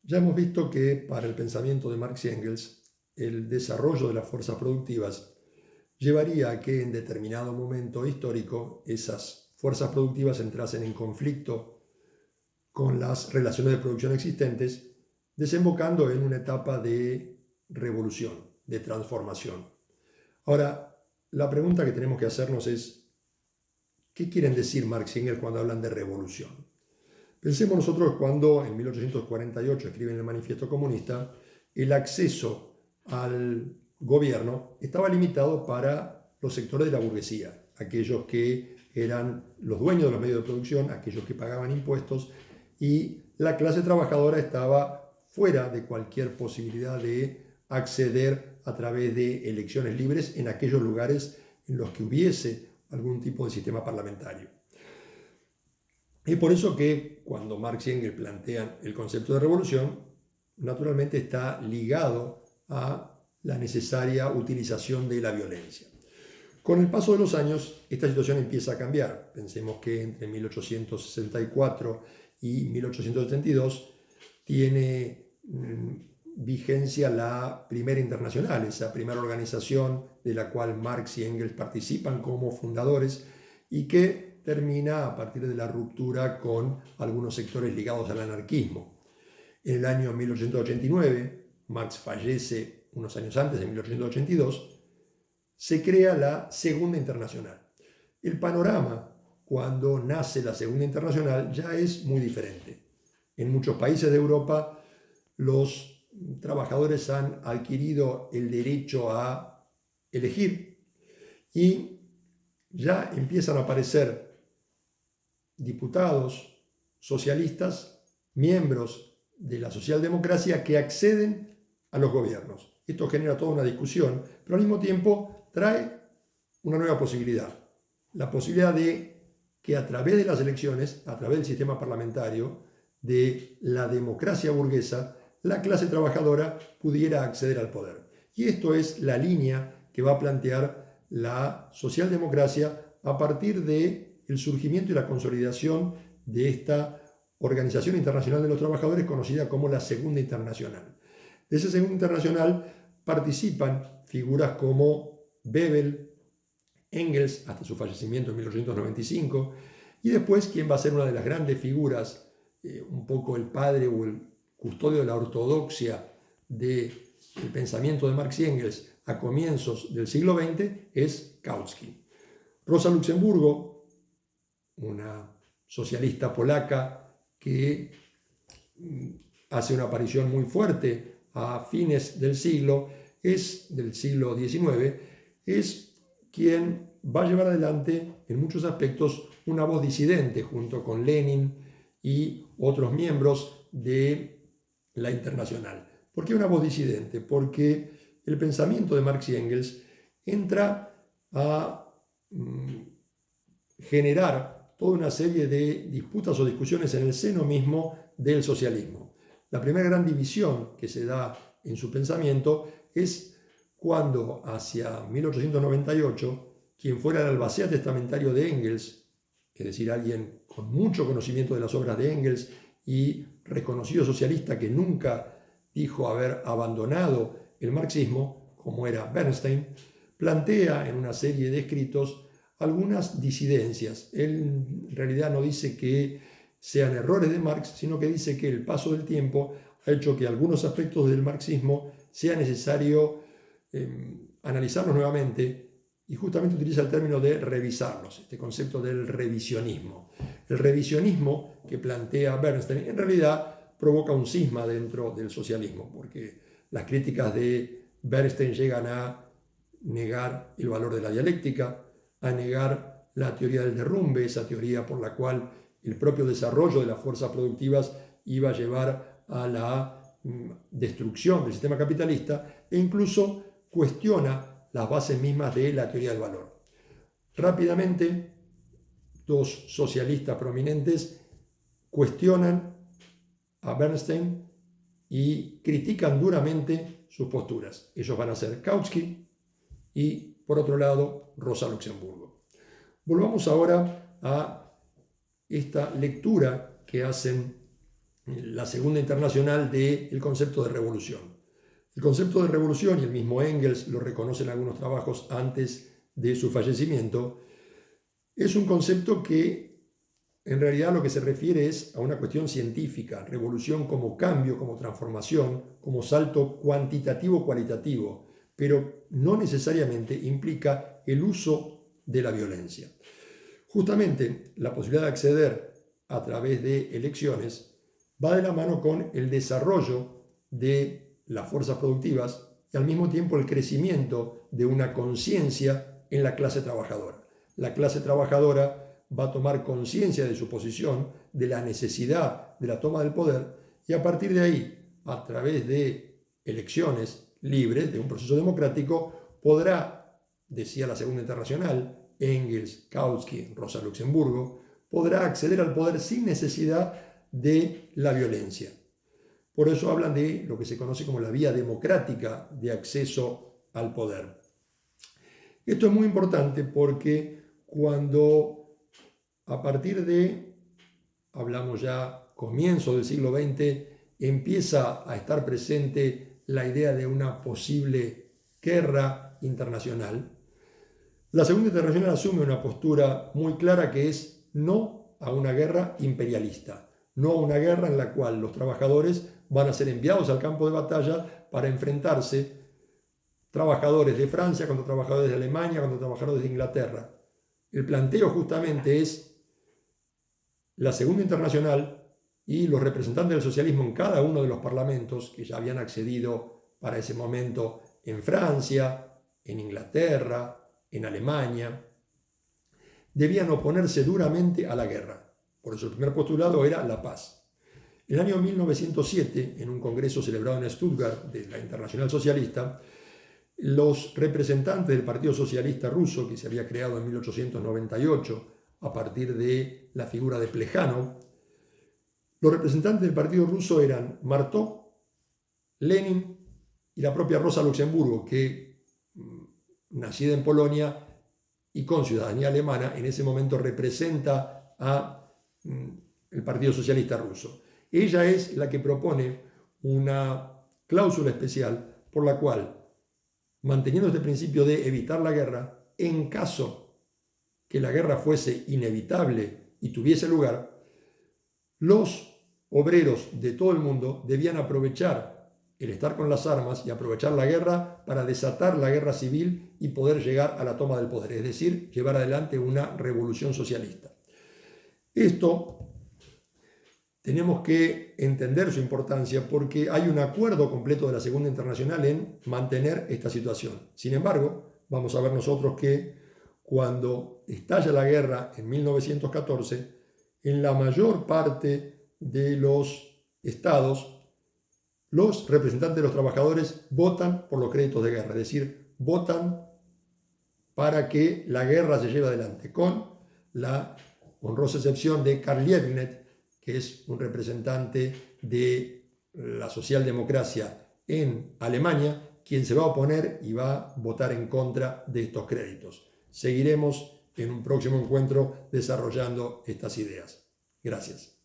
Ya hemos visto que para el pensamiento de Marx y Engels, el desarrollo de las fuerzas productivas llevaría a que en determinado momento histórico esas fuerzas productivas entrasen en conflicto con las relaciones de producción existentes, desembocando en una etapa de revolución, de transformación. Ahora, la pregunta que tenemos que hacernos es, ¿qué quieren decir Marx y Engels cuando hablan de revolución? Pensemos nosotros cuando en 1848 escriben el Manifiesto Comunista, el acceso al gobierno estaba limitado para los sectores de la burguesía, aquellos que eran los dueños de los medios de producción, aquellos que pagaban impuestos, y la clase trabajadora estaba fuera de cualquier posibilidad de acceder a través de elecciones libres en aquellos lugares en los que hubiese algún tipo de sistema parlamentario. Es por eso que cuando Marx y Engels plantean el concepto de revolución, naturalmente está ligado a la necesaria utilización de la violencia. Con el paso de los años, esta situación empieza a cambiar. Pensemos que entre 1864 y 1872 tiene vigencia la Primera Internacional, esa primera organización de la cual Marx y Engels participan como fundadores y que termina a partir de la ruptura con algunos sectores ligados al anarquismo. En el año 1889, Marx fallece unos años antes, en 1882, se crea la Segunda Internacional. El panorama cuando nace la Segunda Internacional ya es muy diferente. En muchos países de Europa los trabajadores han adquirido el derecho a elegir y ya empiezan a aparecer diputados socialistas, miembros de la socialdemocracia que acceden a los gobiernos. Esto genera toda una discusión, pero al mismo tiempo trae una nueva posibilidad. La posibilidad de que a través de las elecciones, a través del sistema parlamentario, de la democracia burguesa, la clase trabajadora pudiera acceder al poder. Y esto es la línea que va a plantear la socialdemocracia a partir del surgimiento y la consolidación de esta Organización Internacional de los Trabajadores conocida como la Segunda Internacional. De esa Segunda Internacional participan figuras como Bebel, Engels, hasta su fallecimiento en 1895, y después quien va a ser una de las grandes figuras, un poco el padre o el custodio de la ortodoxia del pensamiento de Marx y Engels a comienzos del siglo XX, es Kautsky. Rosa Luxemburgo, una socialista polaca que hace una aparición muy fuerte a fines del siglo XIX, es quien va a llevar adelante en muchos aspectos una voz disidente junto con Lenin y otros miembros de la Internacional. ¿Por qué una voz disidente? Porque el pensamiento de Marx y Engels entra a generar toda una serie de disputas o discusiones en el seno mismo del socialismo. La primera gran división que se da en su pensamiento es cuando hacia 1898 quien fuera el albacea testamentario de Engels, es decir, alguien con mucho conocimiento de las obras de Engels y reconocido socialista que nunca dijo haber abandonado el marxismo, como era Bernstein, plantea en una serie de escritos algunas disidencias. Él en realidad no dice que sean errores de Marx, sino que dice que el paso del tiempo ha hecho que algunos aspectos del marxismo sea necesario analizarlos nuevamente, y justamente utiliza el término de revisarlos, este concepto del revisionismo. El revisionismo que plantea Bernstein en realidad provoca un cisma dentro del socialismo, porque las críticas de Bernstein llegan a negar el valor de la dialéctica, a negar la teoría del derrumbe, esa teoría por la cual el propio desarrollo de las fuerzas productivas iba a llevar a la destrucción del sistema capitalista, e incluso cuestiona las bases mismas de la teoría del valor. Rápidamente, dos socialistas prominentes cuestionan a Bernstein y critican duramente sus posturas. Ellos van a ser Kautsky y, por otro lado, Rosa Luxemburgo. Volvamos ahora a esta lectura que hacen la Segunda Internacional del concepto de revolución. El concepto de revolución, y el mismo Engels lo reconoce en algunos trabajos antes de su fallecimiento, es un concepto que en realidad lo que se refiere es a una cuestión científica, revolución como cambio, como transformación, como salto cuantitativo-cualitativo, pero no necesariamente implica el uso de la violencia. Justamente la posibilidad de acceder a través de elecciones va de la mano con el desarrollo de las fuerzas productivas y al mismo tiempo el crecimiento de una conciencia en la clase trabajadora. La clase trabajadora va a tomar conciencia de su posición, de la necesidad de la toma del poder, y a partir de ahí, a través de elecciones libres, de un proceso democrático, podrá, decía la Segunda Internacional, Engels, Kautsky, Rosa Luxemburgo, podrá acceder al poder sin necesidad de la violencia. Por eso hablan de lo que se conoce como la vía democrática de acceso al poder. Esto es muy importante porque cuando a partir de, hablamos ya comienzo del siglo XX, empieza a estar presente la idea de una posible guerra internacional, la Segunda Internacional asume una postura muy clara que es no a una guerra imperialista, no a una guerra en la cual los trabajadores van a ser enviados al campo de batalla para enfrentarse trabajadores de Francia contra trabajadores de Alemania, contra trabajadores de Inglaterra. El planteo justamente es la Segunda Internacional y los representantes del socialismo en cada uno de los parlamentos que ya habían accedido para ese momento en Francia, en Inglaterra, en Alemania, debían oponerse duramente a la guerra. Por eso el primer postulado era la paz. En el año 1907, en un congreso celebrado en Stuttgart de la Internacional Socialista, los representantes del Partido Socialista Ruso, que se había creado en 1898 a partir de la figura de Plejánov, los representantes del Partido Ruso eran Martó, Lenin y la propia Rosa Luxemburgo, que nacida en Polonia y con ciudadanía alemana, en ese momento representa al Partido Socialista Ruso. Ella es la que propone una cláusula especial por la cual, manteniendo este principio de evitar la guerra, en caso que la guerra fuese inevitable y tuviese lugar, los obreros de todo el mundo debían aprovechar el estar con las armas y aprovechar la guerra para desatar la guerra civil y poder llegar a la toma del poder, es decir, llevar adelante una revolución socialista. Esto tenemos que entender su importancia porque hay un acuerdo completo de la Segunda Internacional en mantener esta situación. Sin embargo, vamos a ver nosotros que cuando estalla la guerra en 1914, en la mayor parte de los estados, los representantes de los trabajadores votan por los créditos de guerra, es decir, votan para que la guerra se lleve adelante, con la honrosa excepción de Karl Liebknecht, que es un representante de la socialdemocracia en Alemania, quien se va a oponer y va a votar en contra de estos créditos. Seguiremos en un próximo encuentro desarrollando estas ideas. Gracias.